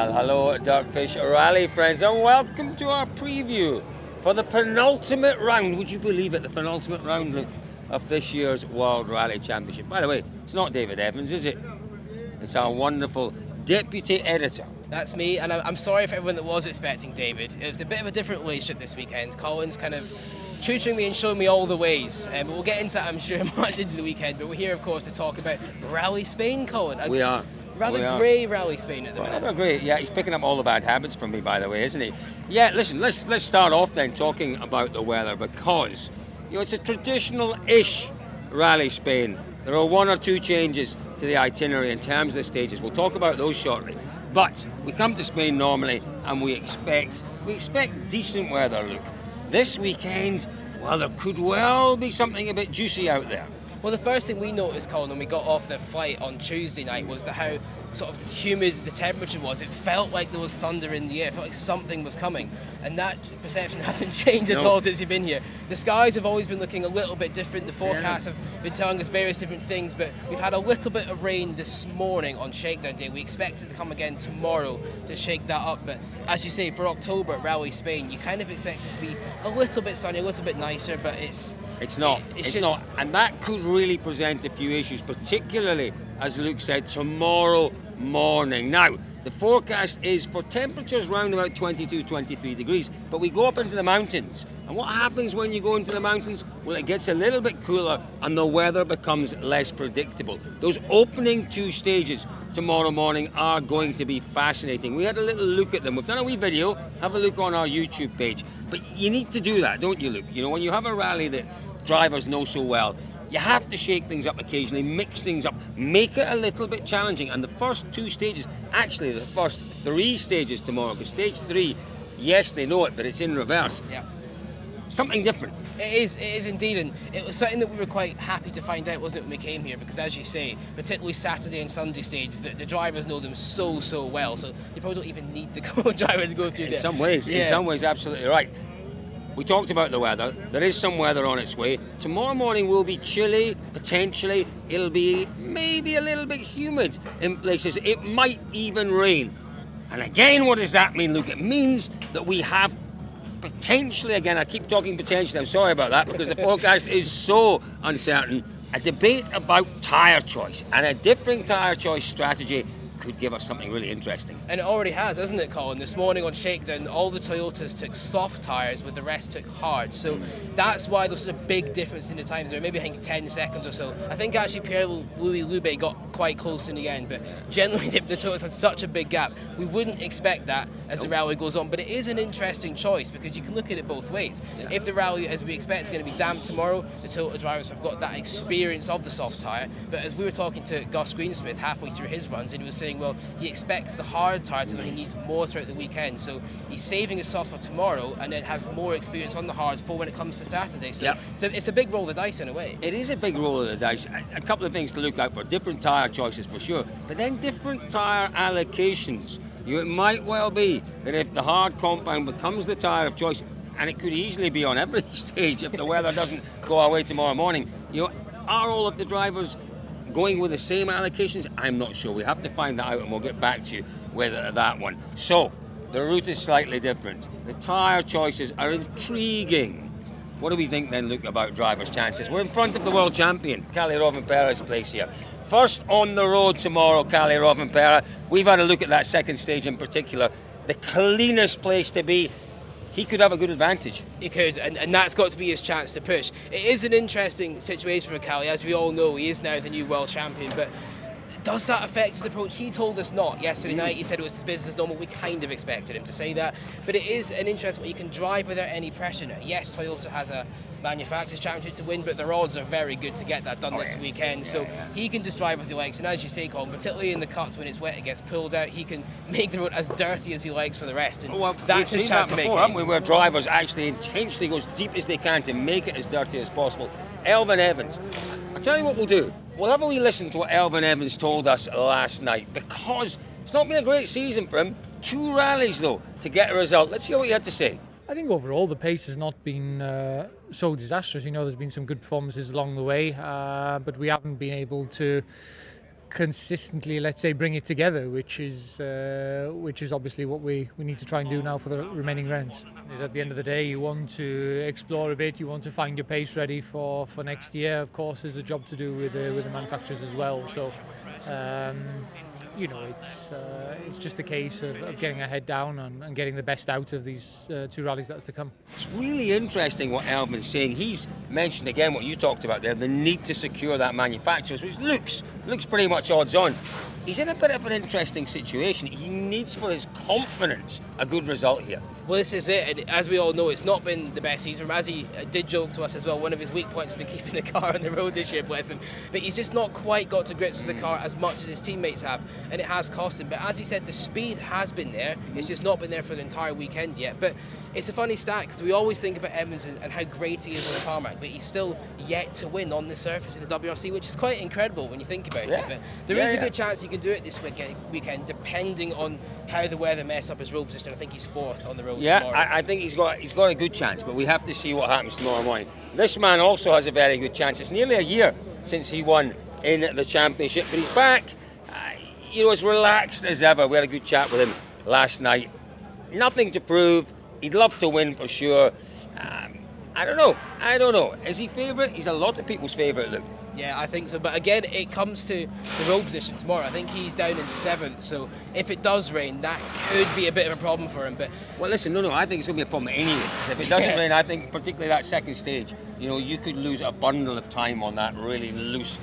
Well, hello, Dirtfish Rally friends, and welcome to our preview for the penultimate round. Would you believe it? The penultimate round, Luke, of this year's World Rally Championship. By the way, it's not David Evans, is it? It's our wonderful deputy editor. That's me, and I'm sorry for everyone that was expecting David. It was a bit of a different relationship this weekend. Colin's kind of tutoring me and showing me all the ways, but we'll get into that, I'm sure, much into the weekend. But we're here, of course, to talk about Rally Spain, Colin. We are. Rather grey Rally Spain at the minute. Rather grey, yeah. He's picking up all the bad habits from me, by the way, isn't he? Yeah, listen, let's start off then talking about the weather, because it's a traditional-ish Rally Spain. There are one or two changes to the itinerary in terms of the stages. We'll talk about those shortly. But we come to Spain normally, and we expect decent weather, Luke. This weekend, well, there could well be something a bit juicy out there. Well, the first thing we noticed, Colin, when we got off the flight on Tuesday night was how sort of humid the temperature was. It felt like there was thunder in the air. It felt like something was coming. And that perception hasn't changed at all since you've been here. The skies have always been looking a little bit different. The forecasts have been telling us various different things, but we've had a little bit of rain this morning on Shakedown Day. We expect it to come again tomorrow to shake that up. But as you say, for October at Rally Spain, you kind of expect it to be a little bit sunny, a little bit nicer, but it's not. And that could really present a few issues, particularly, as Luke said, tomorrow morning. Now, the forecast is for temperatures around about 22, 23 degrees, but we go up into the mountains. And what happens when you go into the mountains? Well, it gets a little bit cooler and the weather becomes less predictable. Those opening two stages tomorrow morning are going to be fascinating. We had a little look at them. We've done a wee video. Have a look on our YouTube page. But you need to do that, don't you, Luke? When you have a rally that drivers know so well, you have to shake things up occasionally, mix things up, make it a little bit challenging. And the first two stages, actually the first three stages tomorrow, because stage 3, yes, they know it, but it's in reverse. Yeah. Something different. It is indeed, and it was something that we were quite happy to find out, wasn't it, when we came here? Because as you say, particularly Saturday and Sunday stage, the drivers know them so well, so you probably don't even need the drivers to go through there. In some ways, absolutely right. We talked about the weather. There is some weather on its way. Tomorrow morning will be chilly, potentially. It'll be maybe a little bit humid in places. It might even rain. And again, what does that mean, Luke? It means that we have potentially, again, I keep talking potentially, I'm sorry about that, because the forecast is so uncertain, a debate about tyre choice, and a different tyre choice strategy could give us something really interesting. And it already has, hasn't it, Colin? This morning on Shakedown, all the Toyotas took soft tyres, with the rest took hard. So that's why there's a big difference in the times there. Maybe I think 10 seconds or so. I think actually Pierre-Louis Loubet got quite close in the end, but generally the Toyotas had such a big gap. We wouldn't expect that as the rally goes on, but it is an interesting choice because you can look at it both ways. Yeah. If the rally, as we expect, is going to be damp tomorrow, the Toyota drivers have got that experience of the soft tyre. But as we were talking to Gus Greensmith halfway through his runs, and he was saying, well, he expects the hard tyre to when he needs more throughout the weekend. So he's saving his softs for tomorrow and then has more experience on the hards for when it comes to Saturday. So, so it's a big roll of the dice in a way. It is a big roll of the dice. A couple of things to look out for. Different tyre choices for sure, but then different tyre allocations. It might well be that if the hard compound becomes the tyre of choice, and it could easily be on every stage if the weather doesn't go our way tomorrow morning, are all of the drivers going with the same allocations? I'm not sure. We have to find that out, and we'll get back to you with that one. So, the route is slightly different. The tyre choices are intriguing. What do we think then, Luke, about drivers' chances? We're in front of the world champion, Kalle Rovanpera's place here. First on the road tomorrow, Kalle Rovanpera. We've had a look at that second stage in particular. The cleanest place to be. He could have a good advantage. He could, and that's got to be his chance to push. It is an interesting situation for Kalle. As we all know, he is now the new world champion, but does that affect his approach? He told us not yesterday night. He said it was business as normal. We kind of expected him to say that, but it is an interesting way. You can drive without any pressure now. Yes, Toyota has a manufacturers championship to win, but the odds are very good to get that done this weekend. So he can just drive as he likes, and as you say, Colin, particularly in the cuts when it's wet, it gets pulled out. He can make the road as dirty as he likes for the rest, and that's his chance to make it. Haven't we? Where drivers actually intentionally go as deep as they can to make it as dirty as possible. Elfyn Evans. I'll tell you what we'll do. We'll have a wee listen to what Elfyn Evans told us last night, because it's not been a great season for him. 2 rallies, though, to get a result. Let's hear what he had to say. I think overall the pace has not been so disastrous. There's been some good performances along the way, but we haven't been able to consistently, let's say, bring it together, which is obviously what we need to try and do now for the remaining rounds. At the end of the day, you want to explore a bit, you want to find your pace ready for next year. Of course, there's a job to do with the manufacturers as well. So, it's just a case of getting our head down and getting the best out of these 2 rallies that are to come. It's really interesting what Elvin's saying. He's mentioned again what you talked about there, the need to secure that manufacturers, which looks pretty much odds on. He's in a bit of an interesting situation. He needs for his confidence a good result here. Well, this is it, and as we all know, it's not been the best season. As he did joke to us as well, one of his weak points has been keeping the car on the road this year, bless him. But he's just not quite got to grips with the car as much as his teammates have, and it has cost him. But as he said, the speed has been there. It's just not been there for the entire weekend yet. But it's a funny stat, because we always think about Evans and how great he is on the tarmac, but he's still yet to win on the surface in the WRC, which is quite incredible when you think about it. But there is a good chance he can do it this weekend, depending on how the weather mess up his road position. I think he's 4th on the road tomorrow. I think he's got a good chance, but we have to see what happens tomorrow morning. This man also has a very good chance. It's nearly a year since he won in the championship, but he's back, as relaxed as ever. We had a good chat with him last night. Nothing to prove. He'd love to win for sure. I don't know. Is he favourite? He's a lot of people's favourite, Luke. Yeah, I think so. But again, it comes to the road position tomorrow. I think he's down in 7th. So if it does rain, that could be a bit of a problem for him. But well, listen, no, I think it's going to be a problem anyway. If it doesn't rain, I think particularly that second stage, you could lose a bundle of time on that really loose,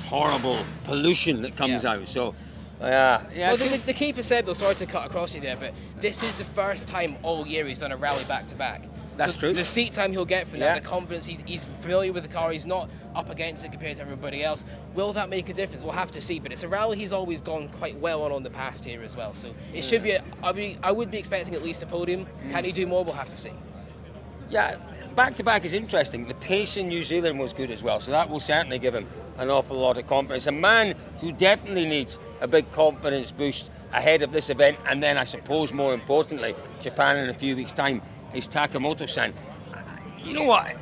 horrible pollution that comes out. So. Well, the key for Seb, though, sorry to cut across you there, but this is the first time all year he's done a rally back-to-back. That's true. The seat time he'll get from that, the confidence, he's familiar with the car, he's not up against it compared to everybody else. Will that make a difference? We'll have to see, but it's a rally he's always gone quite well on the past year as well. So it should be, I would be expecting at least a podium. Can he do more? We'll have to see. Yeah, back-to-back is interesting. The pace in New Zealand was good as well, so that will certainly give him an awful lot of confidence. A man who definitely needs a big confidence boost ahead of this event, and then I suppose more importantly, Japan in a few weeks' time, is Takamoto-san. You know what?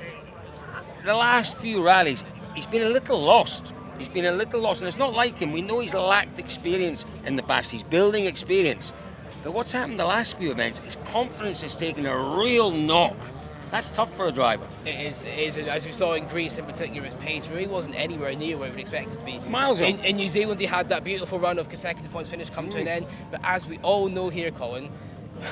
The last few rallies, he's been a little lost. And it's not like him. We know he's lacked experience in the past. He's building experience. But what's happened the last few events, his confidence has taken a real knock. That's tough for a driver. It is. As we saw in Greece in particular, his pace really wasn't anywhere near where we would expect it to be. Miles off. In New Zealand, he had that beautiful run of consecutive points finish come to an end. But as we all know here, Colin,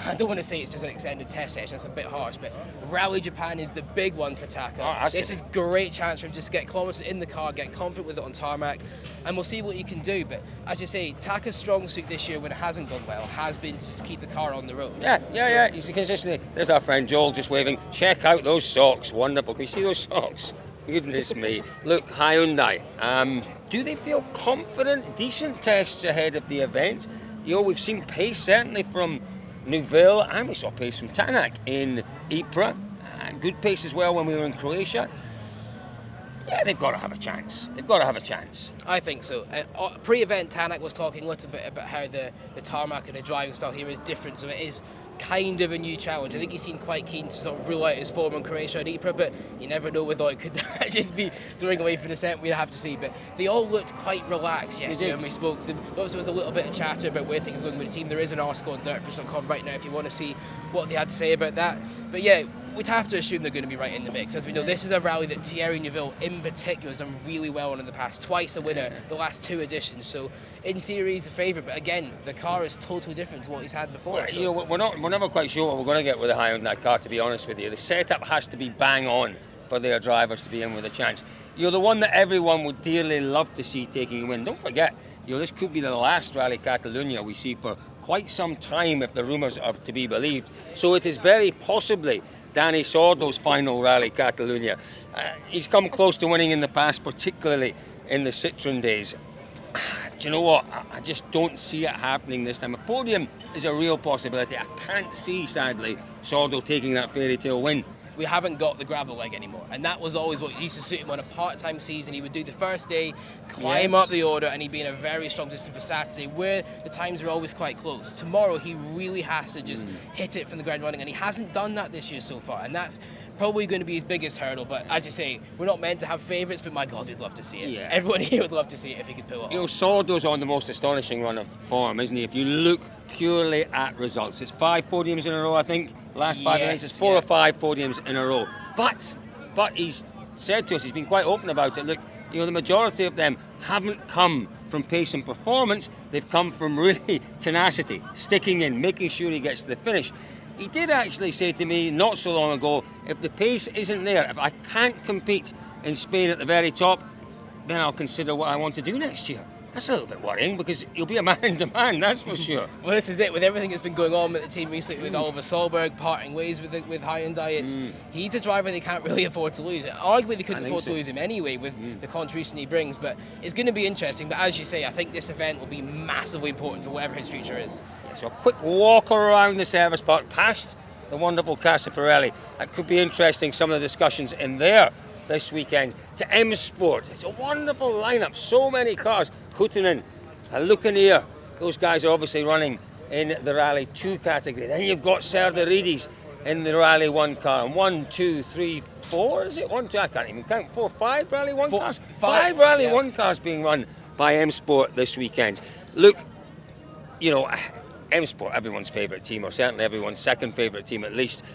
I don't want to say it's just an extended test session, that's a bit harsh, but Rally Japan is the big one for Taka. This is a great chance for him just to get kilometres in the car, get confident with it on tarmac, and we'll see what he can do. But as you say, Taka's strong suit this year when it hasn't gone well has been to just keep the car on the road. Yeah. He's consistently. There's our friend Joel just waving. Check out those socks. Wonderful. Can you see those socks? Goodness me. Look, Hyundai. Do they feel confident? Decent tests ahead of the event. We've seen pace certainly from Neuville, and we saw pace from Tanak in Ypres. Good pace as well when we were in Croatia. Yeah, they've got to have a chance. I think so. Pre-event, Tanak was talking a little bit about how the tarmac and the driving style here is different, so it is kind of a new challenge. I think he seemed quite keen to sort of rule out his form in Croatia and Ypres, but you never know whether it could just be throwing away for the set. We'd have to see. But they all looked quite relaxed yesterday when we spoke to them. Obviously, there was a little bit of chatter about where things are going with the team. There is an article on dirtfish.com right now if you want to see what they had to say about that. But yeah, we'd have to assume they're going to be right in the mix. As we know, this is a rally that Thierry Neuville in particular has done really well on in the past. Twice a winner, the last 2 editions. So in theory, he's the favourite. But again, the car is totally different to what he's had before. Well, we're never quite sure what we're going to get with a Hyundai car, to be honest with you. The setup has to be bang on for their drivers to be in with a chance. The one that everyone would dearly love to see taking a win. Don't forget, this could be the last Rally Catalunya we see for quite some time if the rumours are to be believed. So it is very possibly Danny Sordo's final Rally Catalunya. He's come close to winning in the past, particularly in the Citroën days. Do you know what? I just don't see it happening this time. A podium is a real possibility. I can't see, sadly, Sordo taking that fairy tale win we haven't got the gravel leg anymore. And that was always what used to suit him on a part-time season. He would do the first day, climb up the order, and he'd be in a very strong position for Saturday, where the times are always quite close. Tomorrow, he really has to just hit it from the ground running, and he hasn't done that this year so far. And that's probably going to be his biggest hurdle. But as you say, we're not meant to have favourites, but my God, we'd love to see it. Yeah. Everyone here would love to see it if he could pull it off. You know, Sordo's on the most astonishing run of form, isn't he? If you look purely at results, it's 5 podiums in a row, I think. Last 5 events, it's 4 or 5 podiums in a row. But he's said to us, he's been quite open about it. Look, you know, the majority of them haven't come from pace and performance. They've come from really tenacity, sticking in, making sure he gets to the finish. He did actually say to me not so long ago, if the pace isn't there, if I can't compete in Spain at the very top, then I'll consider what I want to do next year. That's a little bit worrying, because he'll be a man in demand, that's for sure. Well, this is it. With everything that's been going on with the team recently, with Oliver Solberg parting ways with Hyundai, he's a driver they can't really afford to lose. Arguably, they couldn't afford to lose him anyway with the contribution he brings. But it's going to be interesting. But as you say, I think this event will be massively important for whatever his future is. Yeah, so a quick walk around the service park past the wonderful Casa Pirelli. That could be interesting, some of the discussions in there this weekend. To M Sport, it's a wonderful lineup, so many cars. Houtinen and Lucaneer, those guys are obviously running in the Rally 2 category. Then you've got Serdaridis in the Rally 1 car. And 1, 2, 3, 4, is it? 1, 2, I can't even count. 4, 5 Rally 1 cars? 5 Rally 1 cars being run by M Sport this weekend. Look, you know, M Sport, everyone's favourite team, or certainly everyone's second favourite team at least.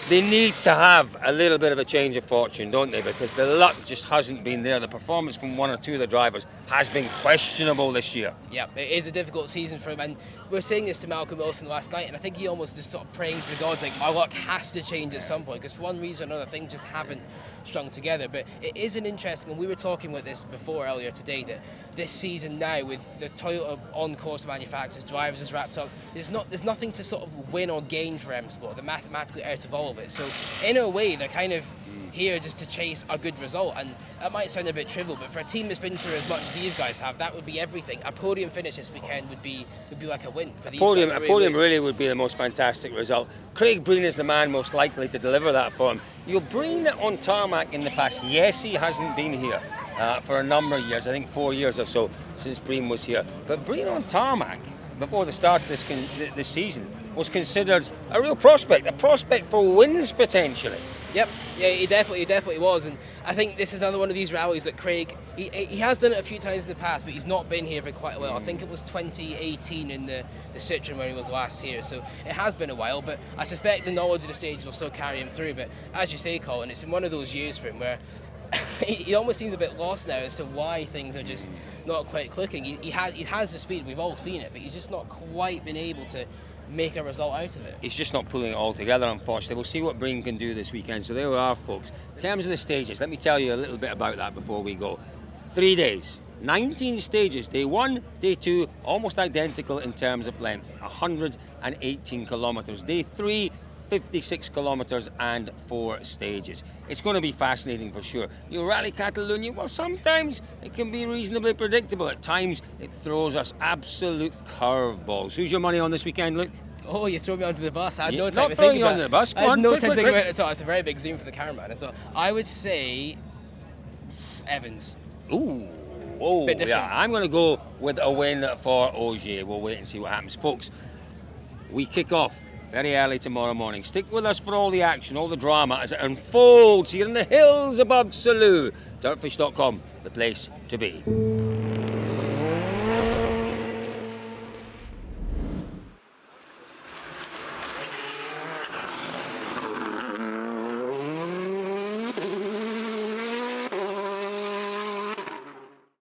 They need to have a little bit of a change of fortune, don't they? Because the luck just hasn't been there. The performance from 1 or 2 of the drivers has been questionable this year. Yeah, it is a difficult season for him. And we were saying this to Malcolm Wilson last night, and I think he almost just sort of praying to the gods, like, our luck has to change at some point, because for one reason or another, things just haven't strung together. But it is an interesting, and we were talking about this before earlier today, that this season now, with the Toyota on-course manufacturers, drivers is wrapped up, there's nothing to sort of win or gain for M Sport. They're mathematically out of all of it. So in a way, they're kind of here just to chase a good result, and that might sound a bit trivial, but for a team that's been through as much as these guys have, that would be everything. A podium finish this weekend would be like a win for these guys. A podium really would be the most fantastic result. Craig Breen is the man most likely to deliver that for him. You know, Breen on tarmac in the past, yes, he hasn't been here for a number of years, I think 4 years or so since Breen was here, but Breen on tarmac before the start of this season was considered a real prospect, a prospect for wins potentially. Yep, yeah, he definitely was, and I think this is another one of these rallies that Craig, he has done it a few times in the past, but he's not been here for quite a while. I think it was 2018 in the Citroen when he was last here, so it has been a while, but I suspect the knowledge of the stage will still carry him through. But as you say, Colin, it's been one of those years for him where he almost seems a bit lost now as to why things are just not quite clicking. He has the speed, we've all seen it, but he's just not quite been able to make a result out of it. He's just not pulling it all together, unfortunately. We'll see what Breen can do this weekend. So there we are, folks. In terms of the stages, let me tell you a little bit about that before we go. 3 days, 19 stages. Day 1, day 2, almost identical in terms of length, 118 kilometres. Day 3, 56 kilometres and 4 stages. It's going to be fascinating for sure. You know, Rally Catalunya, well, sometimes it can be reasonably predictable. At times, it throws us absolute curveballs. Who's your money on this weekend, Luke? Oh, you throw me onto the bus. I had no time to think about it. Not throwing you under the bus. I had no time to think about it at all. It's a very big zoom for the cameraman. So I would say Evans. Ooh. Oh, yeah. I'm going to go with a win for Ogier. We'll wait and see what happens. Folks, we kick off very early tomorrow morning. Stick with us for all the action, all the drama as it unfolds here in the hills above Salou. Dirtfish.com, the place to be.